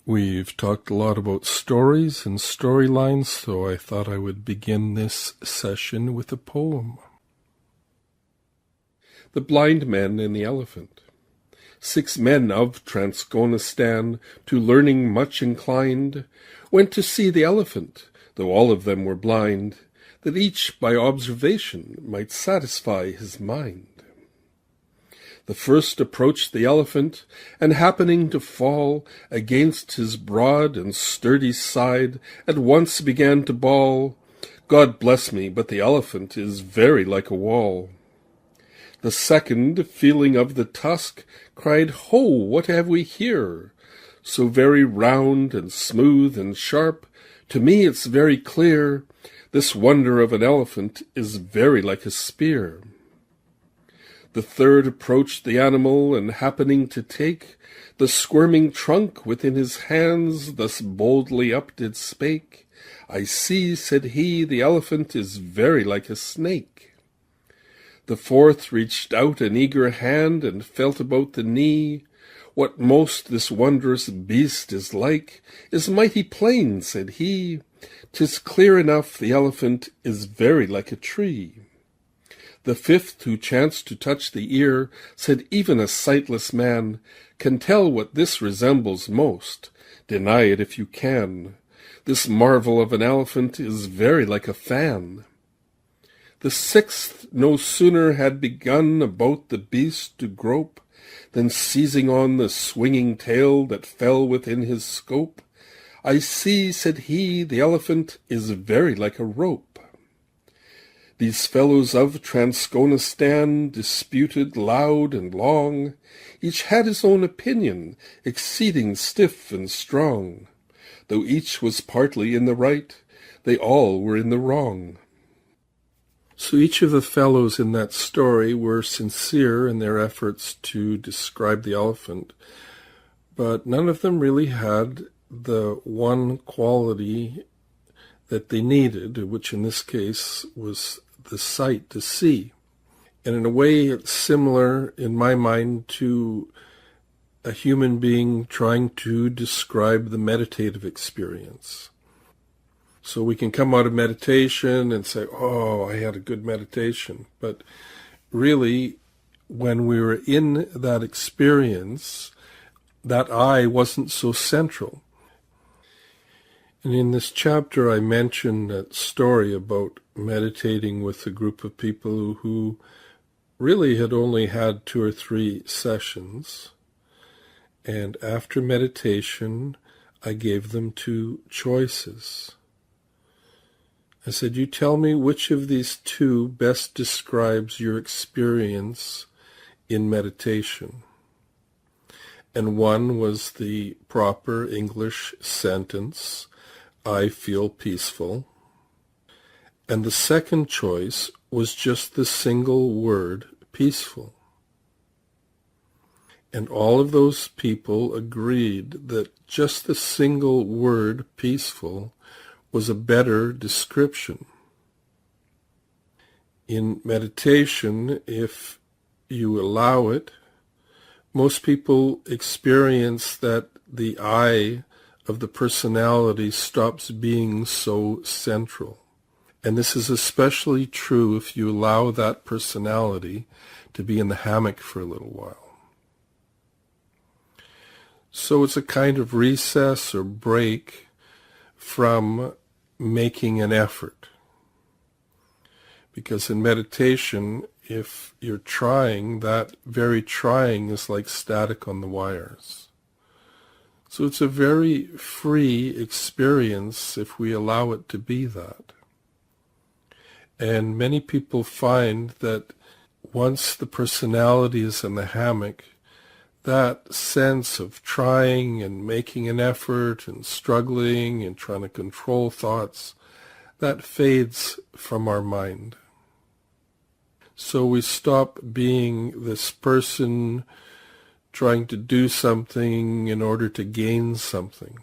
We've talked a lot about stories and storylines, so I thought I would begin this session with a poem. The Blind Men and the Elephant. 6 men of Transgonistan, to learning much inclined, went to see the elephant, though all of them were blind, that each by observation might satisfy his mind. The first approached the elephant, and happening to fall against his broad and sturdy side, at once began to bawl, "God bless me, but the elephant is very like a wall." The second, feeling of the tusk, cried, "Ho, what have we here? So very round and smooth and sharp, to me it's very clear, this wonder of an elephant is very like a spear." The third approached the animal, and happening to take the squirming trunk within his hands, thus boldly up did spake, "I see," said he, "the elephant is very like a snake." The fourth reached out an eager hand, and felt about the knee. "What most this wondrous beast is like is mighty plain," said he, "'tis clear enough the elephant is very like a tree." The fifth, who chanced to touch the ear, said, "Even a sightless man can tell what this resembles most. Deny it if you can. This marvel of an elephant is very like a fan." The sixth no sooner had begun about the beast to grope, than seizing on the swinging tail that fell within his scope, "I see," said he, "the elephant is very like a rope." These fellows of Transgonistan disputed loud and long, each had his own opinion, exceeding stiff and strong. Though each was partly in the right, they all were in the wrong. So each of the fellows in that story were sincere in their efforts to describe the elephant, but none of them really had the one quality that they needed, which in this case was the sight to see. And in a way it's similar in my mind to a human being trying to describe the meditative experience. So we can come out of meditation and say, "Oh, I had a good meditation." But really, when we were in that experience, that I wasn't so central. And in this chapter, I mentioned that story about meditating with a group of people who really had only had 2 or 3 sessions. And after meditation, I gave them 2 choices. I said, "You tell me which of these 2 best describes your experience in meditation." And one was the proper English sentence, "I feel peaceful." And the second choice was just the single word, peaceful. And all of those people agreed that just the single word, peaceful, was a better description. In meditation, if you allow it, most people experience that the I of the personality stops being so central. And this is especially true if you allow that personality to be in the hammock for a little while. So it's a kind of recess or break from making an effort. Because in meditation, if you're trying, that very trying is like static on the wires. So it's a very free experience if we allow it to be that. And many people find that once the personality is in the hammock, that sense of trying and making an effort and struggling and trying to control thoughts, that fades from our mind. So we stop being this person trying to do something in order to gain something.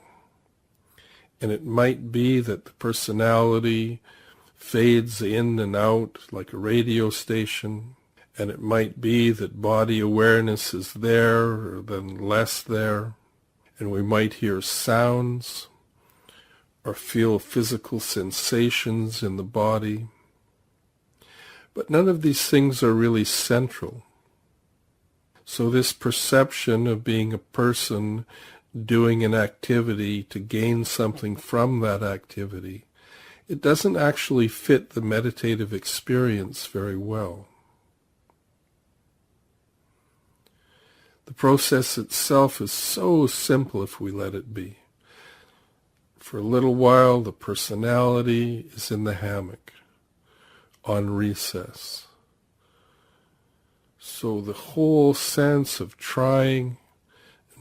And it might be that the personality fades in and out like a radio station, and it might be that body awareness is there or then less there. and we might hear sounds or feel physical sensations in the body. But none of these things are really central. So this perception of being a person doing an activity to gain something from that activity, it doesn't actually fit the meditative experience very well. The process itself is so simple if we let it be. For a little while, the personality is in the hammock, on recess. So the whole sense of trying,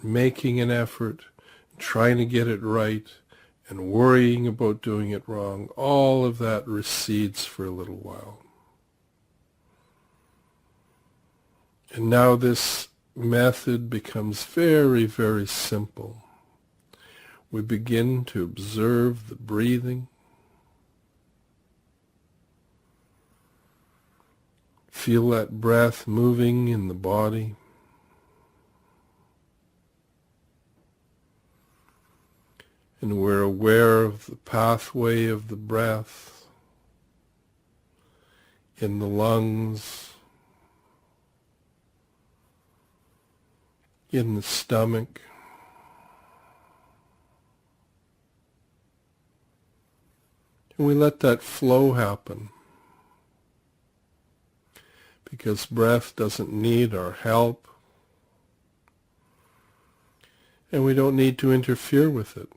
making an effort, trying to get it right, and worrying about doing it wrong, all of that recedes for a little while. And now this method becomes very, very simple. We begin to observe the breathing, feel that breath moving in the body. And we're aware of the pathway of the breath in the lungs, in the stomach, and we let that flow happen, because breath doesn't need our help, and we don't need to interfere with it.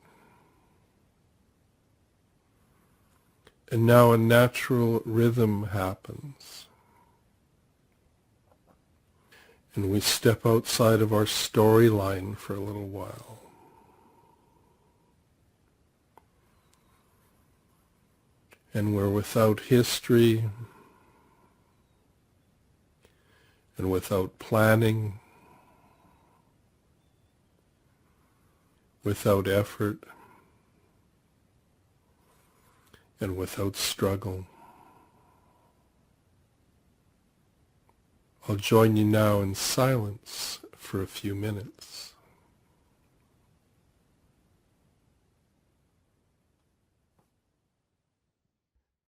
And now a natural rhythm happens. And we step outside of our storyline for a little while. And we're without history and without planning, without effort, and without struggle. I'll join you now in silence for a few minutes.